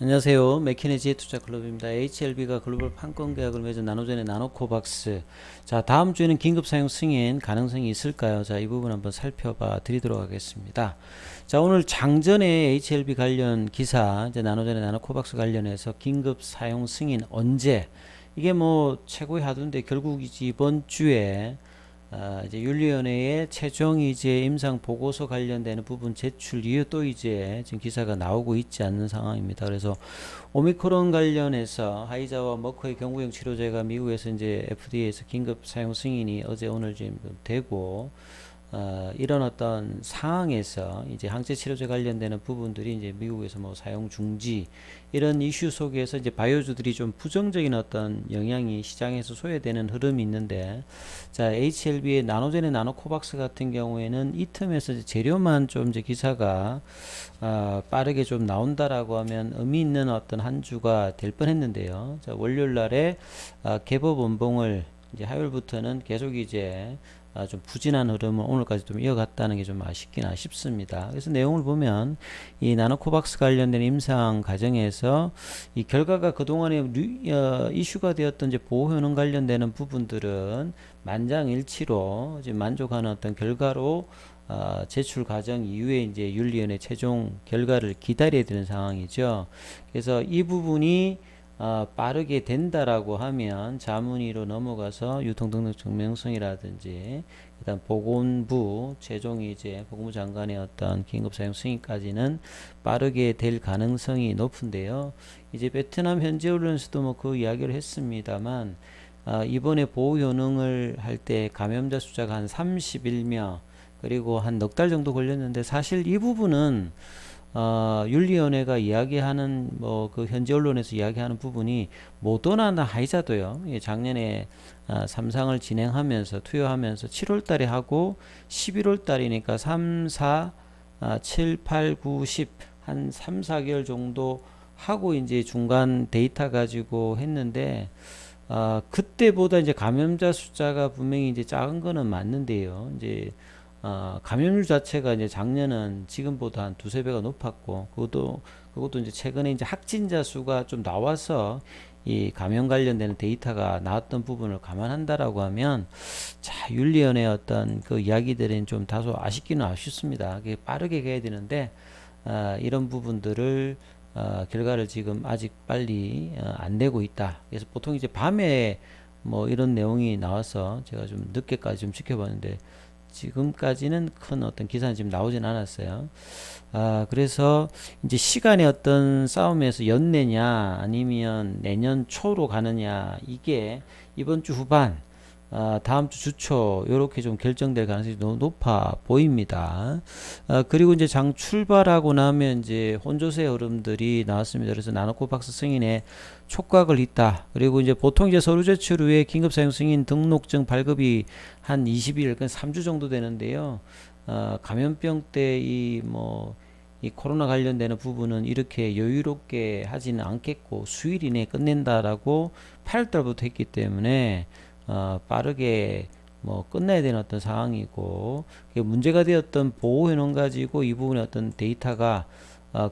안녕하세요. 맥키네지의 투자클럽입니다. HLB가 글로벌 판권 계약을 맺은 나노젠의 나노코박스. 자, 다음 주에는 긴급 사용 승인 가능성이 있을까요? 자, 이 부분 한번 살펴봐 드리도록 하겠습니다. 자, 오늘 장전에 HLB 관련 기사, 이제 나노젠의 나노코박스 관련해서 긴급 사용 승인 언제? 이게 뭐 최고의 하두인데 결국 이번 주에 이제 윤리위원회의 최종 이제 임상 보고서 관련되는 부분 제출 이후 또 이제 지금 기사가 나오고 있지 않는 상황입니다. 그래서 오미크론 관련해서 하이자와 머커의 경구용 치료제가 미국에서 이제 FDA에서 긴급 사용 승인이 어제 오늘 지금 되고 이런 어떤 상황에서 이제 항체 치료제 관련되는 부분들이 이제 미국에서 뭐 사용 중지 이런 이슈 속에서 이제 바이오주들이 좀 부정적인 어떤 영향이 시장에서 소외되는 흐름이 있는데, 자, HLB의 나노젠의 나노코박스 같은 경우에는 이 틈에서 재료만 좀 이제 기사가 빠르게 좀 나온다라고 하면 의미 있는 어떤 한 주가 될 뻔했는데요. 자, 월요일 날에 개법 원봉을 이제 화요일부터는 계속 이제 좀 부진한 흐름을 오늘까지 좀 이어갔다는 게 좀 아쉽긴 아쉽습니다. 그래서 내용을 보면 이 나노코박스 관련된 임상 과정에서 이 결과가 그동안에 이슈가 되었던 이제 보호 효능 관련되는 부분들은 만장일치로 지금 만족하는 어떤 결과로 제출 과정 이후에 이제 윤리위원회 최종 결과를 기다려야 되는 상황이죠. 그래서 이 부분이 빠르게 된다라고 하면 자문위로 넘어가서 유통등록 증명성이라든지 그다음 보건부 최종 이제 보건부 장관의 어떤 긴급사용 승인까지는 빠르게 될 가능성이 높은데요. 이제 베트남 현지 언론에서도 뭐 그 이야기를 했습니다만 이번에 보호 효능을 할 때 감염자 숫자가 한 31명 그리고 한 넉 달 정도 걸렸는데, 사실 이 부분은 윤리위원회가 이야기하는 뭐 그 현지 언론에서 이야기하는 부분이 모더나나 하이자도요. 작년에 3상을 진행하면서 투여하면서 7월 달에 하고 11월 달이니까 3, 4, 7, 8, 9, 10 한 3, 4개월 정도 하고 이제 중간 데이터 가지고 했는데, 그때보다 이제 감염자 숫자가 분명히 이제 작은 거는 맞는데요. 이제 감염률 자체가 이제 작년은 지금보다 한 두세 배가 높았고, 그것도 이제 최근에 이제 확진자 수가 좀 나와서 이 감염 관련되는 데이터가 나왔던 부분을 감안한다라고 하면, 자, 윤리위원회 어떤 그 이야기들은 좀 다소 아쉽기는 아쉽습니다. 그게 빠르게 가야 되는데, 이런 부분들을 결과를 지금 아직 빨리 안 내고 있다. 그래서 보통 이제 밤에 뭐 이런 내용이 나와서 제가 좀 늦게까지 좀 지켜봤는데, 지금까지는 큰 어떤 기사는 지금 나오진 않았어요. 그래서 이제 시간의 어떤 싸움에서 연내냐 아니면 내년 초로 가느냐, 이게 이번 주 후반 다음 주 주초 요렇게 좀 결정될 가능성이 너무 높아 보입니다. 그리고 이제 장 출발하고 나면 이제 혼조세 흐름들이 나왔습니다. 그래서 나노코박스 승인에 촉각을 있다. 그리고 이제 보통 이제 서류 제출 후에 긴급 사용 승인 등록증 발급이 한 20일, 그 3주 정도 되는데요. 감염병 때 이 코로나 관련되는 부분은 이렇게 여유롭게 하지는 않겠고 수일 이내에 끝낸다라고 8월달부터 했기 때문에 빠르게 뭐 끝내야 되는 어떤 상황이고, 문제가 되었던 보호 효능 가지고 이 부분의 어떤 데이터가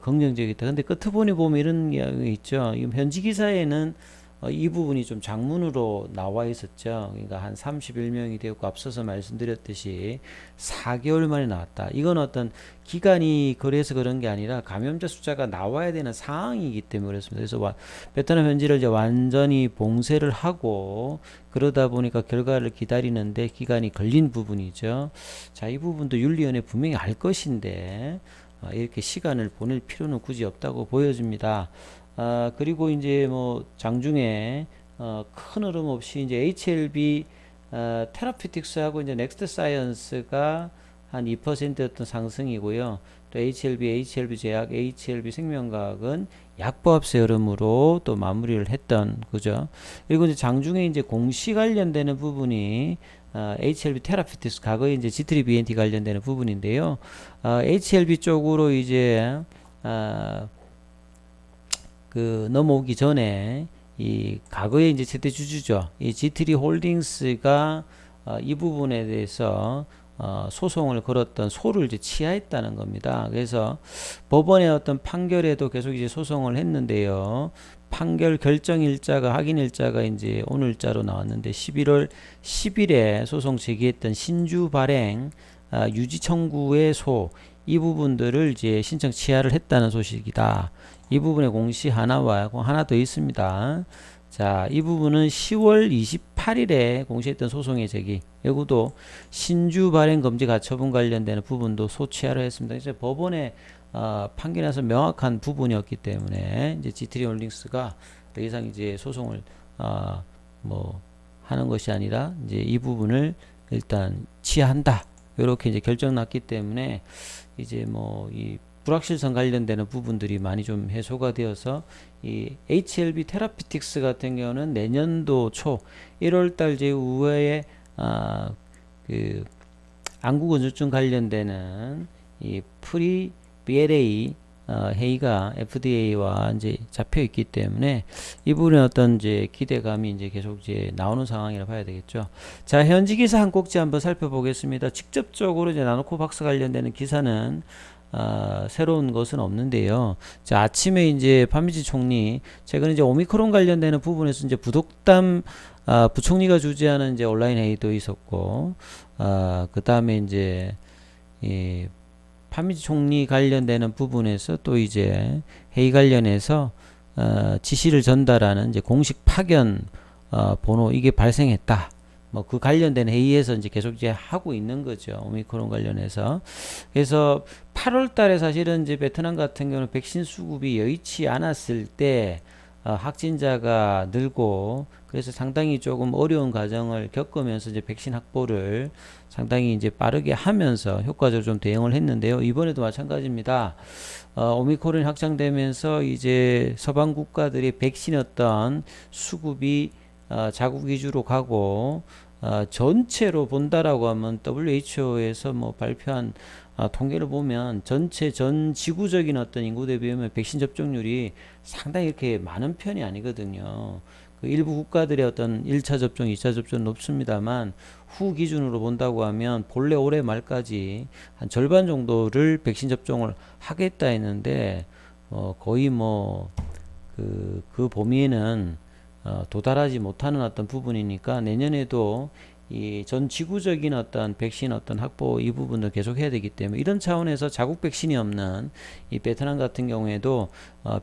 긍정적이다. 근데 끝부분에 보면 이런 이야기 있죠. 이 현지 기사에는 이 부분이 좀 장문으로 나와 있었죠. 그러니까 한 31명이 되었고, 앞서서 말씀드렸듯이 4개월 만에 나왔다. 이건 어떤 기간이 그래서 그런 게 아니라 감염자 숫자가 나와야 되는 상황이기 때문에 그렇습니다. 그래서 베트남 현지를 이제 완전히 봉쇄를 하고 그러다 보니까 결과를 기다리는데 기간이 걸린 부분이죠. 자, 이 부분도 윤리위원회 분명히 알 것인데 이렇게 시간을 보낼 필요는 굳이 없다고 보여집니다. 그리고 이제 뭐 장중에 큰 흐름 없이 이제 HLB 테라피틱스하고 이제 넥스트 사이언스가 한 2%였던 상승이고요. 또 HLB 제약, HLB 생명과학은 약보합세 흐름으로 또 마무리를 했던 거죠. 그리고 이제 장중에 이제 공시 관련되는 부분이 HLB 테라피틱스, 과거에 이제 G3BNT 관련되는 부분인데요. HLB 쪽으로 이제 그 넘어오기 전에 이 과거에 이제 최대 주주죠. 이 G3 홀딩스가 이 부분에 대해서 소송을 걸었던 소를 이제 취하했다는 겁니다. 그래서 법원의 어떤 판결에도 계속 이제 소송을 했는데요. 판결 결정 일자가 확인 일자가 이제 오늘자로 나왔는데 11월 10일에 소송 제기했던 신주 발행 유지 청구의 소 이 부분들을 이제 신청 취하를 했다는 소식이다. 이 부분의 공시 하나와 하나 더 있습니다. 자, 이 부분은 10월 28일에 공시했던 소송의 제기, 여기도 신주 발행 금지 가처분 관련되는 부분도 소취하려 했습니다. 이제 법원의 판결에서 명확한 부분이었기 때문에 이제 지트리 홀딩스가 더 이상 이제 소송을 뭐 하는 것이 아니라 이제 이 부분을 일단 취하한다. 이렇게 이제 결정 났기 때문에 이제 뭐 이 불확실성 관련되는 부분들이 많이 좀 해소가 되어서 이 HLB 테라피틱스 같은 경우는 내년도 초 1월달 제후에 그 안구건조증 관련되는 이 프리 BLA 회의가 FDA와 이제 잡혀 있기 때문에 이 부분에 어떤 이제 기대감이 이제 계속 이제 나오는 상황이라 봐야 되겠죠. 자, 현지 기사 한 꼭지 한번 살펴보겠습니다. 직접적으로 이제 나노코박스 관련되는 기사는 새로운 것은 없는데요. 자, 아침에 이제 파미지 총리 최근 이제 오미크론 관련되는 부분에서 이제 부독담 부총리가 주재하는 이제 온라인 회의도 있었고, 그 다음에 이제 이 파미지 총리 관련되는 부분에서 또 이제 회의 관련해서 지시를 전달하는 이제 공식 파견 번호 이게 발생했다. 뭐 그 관련된 회의에서 이제 계속 이제 하고 있는 거죠. 오미크론 관련해서. 그래서 8월 달에 사실은 이제 베트남 같은 경우는 백신 수급이 여의치 않았을 때 확진자가 늘고 그래서 상당히 조금 어려운 과정을 겪으면서 이제 백신 확보를 상당히 이제 빠르게 하면서 효과적으로 좀 대응을 했는데요. 이번에도 마찬가지입니다. 오미크론이 확장되면서 이제 서방 국가들이 백신 어떤 수급이 자국 위주로 가고 전체로 본다라고 하면 WHO에서 뭐 발표한 통계를 보면 전체 전 지구적인 어떤 인구 대비하면 백신 접종률이 상당히 이렇게 많은 편이 아니거든요. 그 일부 국가들의 어떤 1차 접종, 2차 접종 높습니다만 후 기준으로 본다고 하면 본래 올해 말까지 한 절반 정도를 백신 접종을 하겠다 했는데 거의 뭐 그 범위에는 도달하지 못하는 어떤 부분이니까 내년에도 이 전 지구적인 어떤 백신 어떤 확보 이 부분을 계속 해야 되기 때문에 이런 차원에서 자국 백신이 없는 이 베트남 같은 경우에도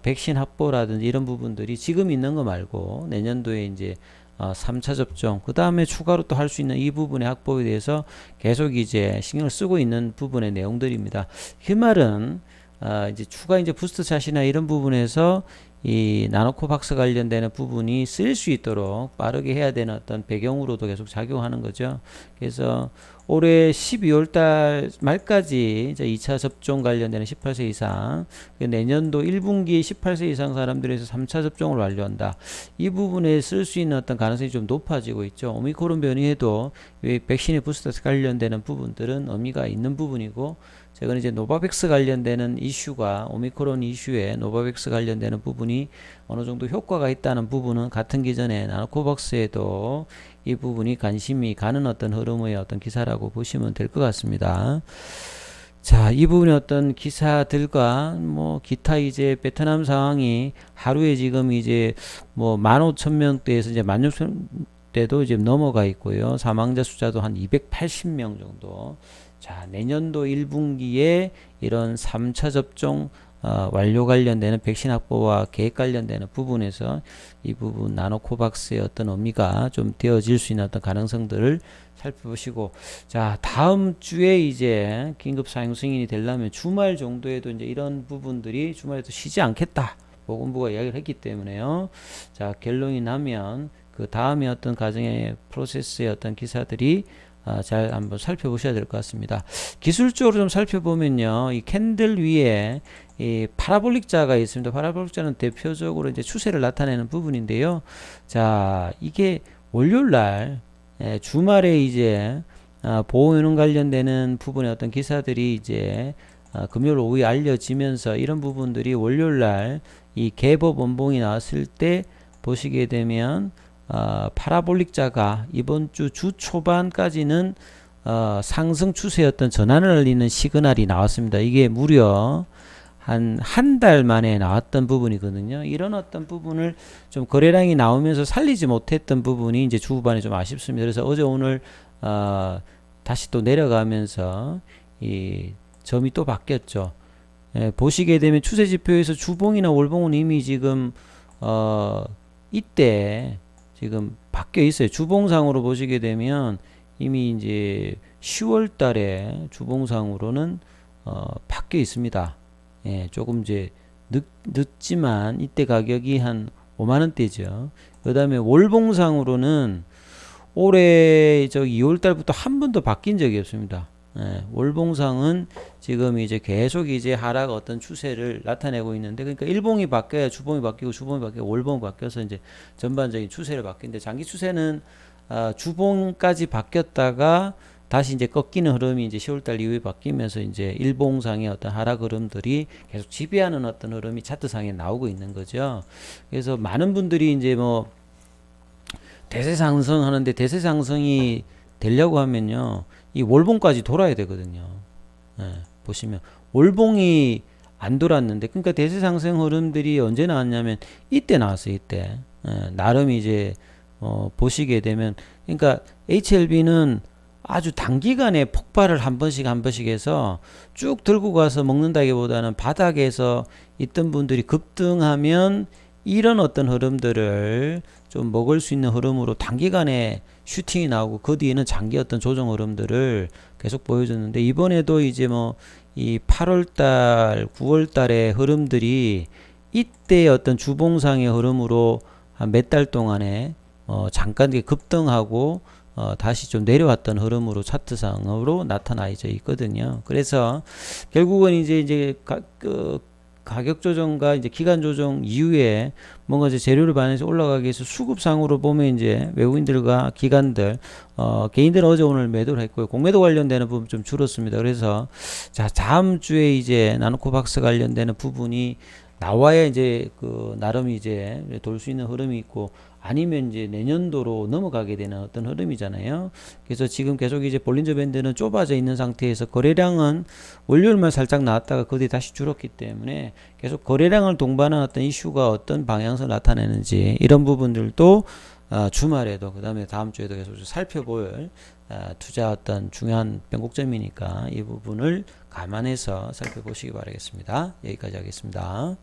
백신 확보라든지 이런 부분들이 지금 있는 거 말고 내년도에 이제 3차 접종 그 다음에 추가로 또 할 수 있는 이 부분의 확보에 대해서 계속 이제 신경을 쓰고 있는 부분의 내용들입니다. 그 말은 이제 추가 이제 부스터샷이나 이런 부분에서 이 나노코박스 관련되는 부분이 쓰일 수 있도록 빠르게 해야 되는 어떤 배경으로도 계속 작용하는 거죠. 그래서 올해 12월 달 말까지 이제 2차 접종 관련되는 18세 이상, 내년도 1분기 18세 이상 사람들에서 3차 접종을 완료한다. 이 부분에 쓸 수 있는 어떤 가능성이 좀 높아지고 있죠. 오미크론 변이에도 백신의 부스터 관련되는 부분들은 의미가 있는 부분이고, 최근 이제 노바백스 관련되는 이슈가 오미크론 이슈에 노바백스 관련되는 부분이 어느 정도 효과가 있다는 부분은 같은 기전에 나노코박스에도 이 부분이 관심이 가는 어떤 흐름의 어떤 기사라고 보시면 될 것 같습니다. 자, 이 부분의 어떤 기사들과 뭐 기타 이제 베트남 상황이 하루에 지금 이제 뭐 15,000명대에서 이제 16,000명대도 이제 넘어가 있고요. 사망자 숫자도 한 280명 정도. 자, 내년도 1분기에 이런 3차 접종 완료 관련되는 백신 확보와 계획 관련되는 부분에서 이 부분 나노코박스의 어떤 의미가 좀 되어질 수 있는 어떤 가능성들을 살펴보시고, 자, 다음 주에 이제 긴급 사용 승인이 되려면 주말 정도에도 이제 이런 부분들이 주말에도 쉬지 않겠다. 보건부가 이야기를 했기 때문에요. 자, 결론이 나면 그 다음에 어떤 과정의 프로세스의 어떤 기사들이 잘 한번 살펴보셔야 될 것 같습니다. 기술적으로 좀 살펴보면요, 이 캔들 위에 이 파라볼릭 자가 있습니다. 파라볼릭 자는 대표적으로 이제 추세를 나타내는 부분인데요. 자, 이게 월요일 날 주말에 이제 보호연금 관련되는 부분의 어떤 기사들이 이제 금요일 오후에 알려지면서 이런 부분들이 월요일 날 이 개법 원봉이 나왔을 때 보시게 되면 파라볼릭 자가 이번 주 초반까지는 상승 추세였던 전환을 알리는 시그널이 나왔습니다. 이게 무려 한 달 만에 나왔던 부분이거든요. 이런 어떤 부분을 좀 거래량이 나오면서 살리지 못했던 부분이 이제 주후반에 좀 아쉽습니다. 그래서 어제 오늘 다시 또 내려가면서 이 점이 또 바뀌었죠. 예, 보시게 되면 추세 지표에서 주봉이나 월봉은 이미 지금 이때 지금 바뀌어 있어요. 주봉상으로 보시게 되면 이미 이제 10월 달에 주봉상으로는 바뀌어 있습니다. 예, 조금 이제 늦지만 이때 가격이 한 5만원대죠. 그 다음에 월봉상으로는 올해 2월 달부터 한 번도 바뀐 적이 없습니다. 예, 월봉상은 지금 이제 계속 이제 하락 어떤 추세를 나타내고 있는데, 그러니까 일봉이 바뀌어야 주봉이 바뀌고, 주봉이 바뀌고 월봉이 바뀌어서 이제 전반적인 추세를 바뀌는데, 장기 추세는 주봉까지 바뀌었다가 다시 이제 꺾이는 흐름이 이제 10월달 이후에 바뀌면서 이제 일봉상의 어떤 하락 흐름들이 계속 지배하는 어떤 흐름이 차트상에 나오고 있는 거죠. 그래서 많은 분들이 이제 뭐 대세 상승하는데, 대세 상승이 되려고 하면요, 이 월봉까지 돌아야 되거든요. 예, 보시면 월봉이 안 돌았는데, 그러니까 대세 상승 흐름들이 언제 나왔냐면 이때 나왔어요. 이때. 예, 나름 이제 보시게 되면, 그러니까 HLB는 아주 단기간에 폭발을 한 번씩 해서 쭉 들고 가서 먹는다기보다는 바닥에서 있던 분들이 급등하면 이런 어떤 흐름들을 좀 먹을 수 있는 흐름으로 단기간에 슈팅이 나오고, 그 뒤에는 장기 어떤 조정 흐름들을 계속 보여줬는데, 이번에도 이제 뭐 이 8월달 9월달의 흐름들이 이때 어떤 주봉상의 흐름으로 한 몇 달 동안에 잠깐 급등하고 다시 좀 내려왔던 흐름으로 차트상으로 나타나 있거든요. 그래서 결국은 이제 가격 조정과 이제 기간 조정 이후에 뭔가 이제 재료를 반해서 올라가기 위해서 수급상으로 보면 이제 외국인들과 기관들, 개인들은 어제 오늘 매도를 했고요. 공매도 관련되는 부분 좀 줄었습니다. 그래서 자, 다음 주에 이제 나노코박스 관련되는 부분이 나와야 이제 나름 이제 돌 수 있는 흐름이 있고, 아니면 이제 내년도로 넘어가게 되는 어떤 흐름이잖아요. 그래서 지금 계속 이제 볼린저 밴드는 좁아져 있는 상태에서 거래량은 월요일만 살짝 나왔다가 그 뒤에 다시 줄었기 때문에 계속 거래량을 동반한 어떤 이슈가 어떤 방향성을 나타내는지, 이런 부분들도 주말에도 그 다음에 다음 주에도 계속 살펴볼 투자 어떤 중요한 변곡점이니까 이 부분을 감안해서 살펴보시기 바라겠습니다. 여기까지 하겠습니다.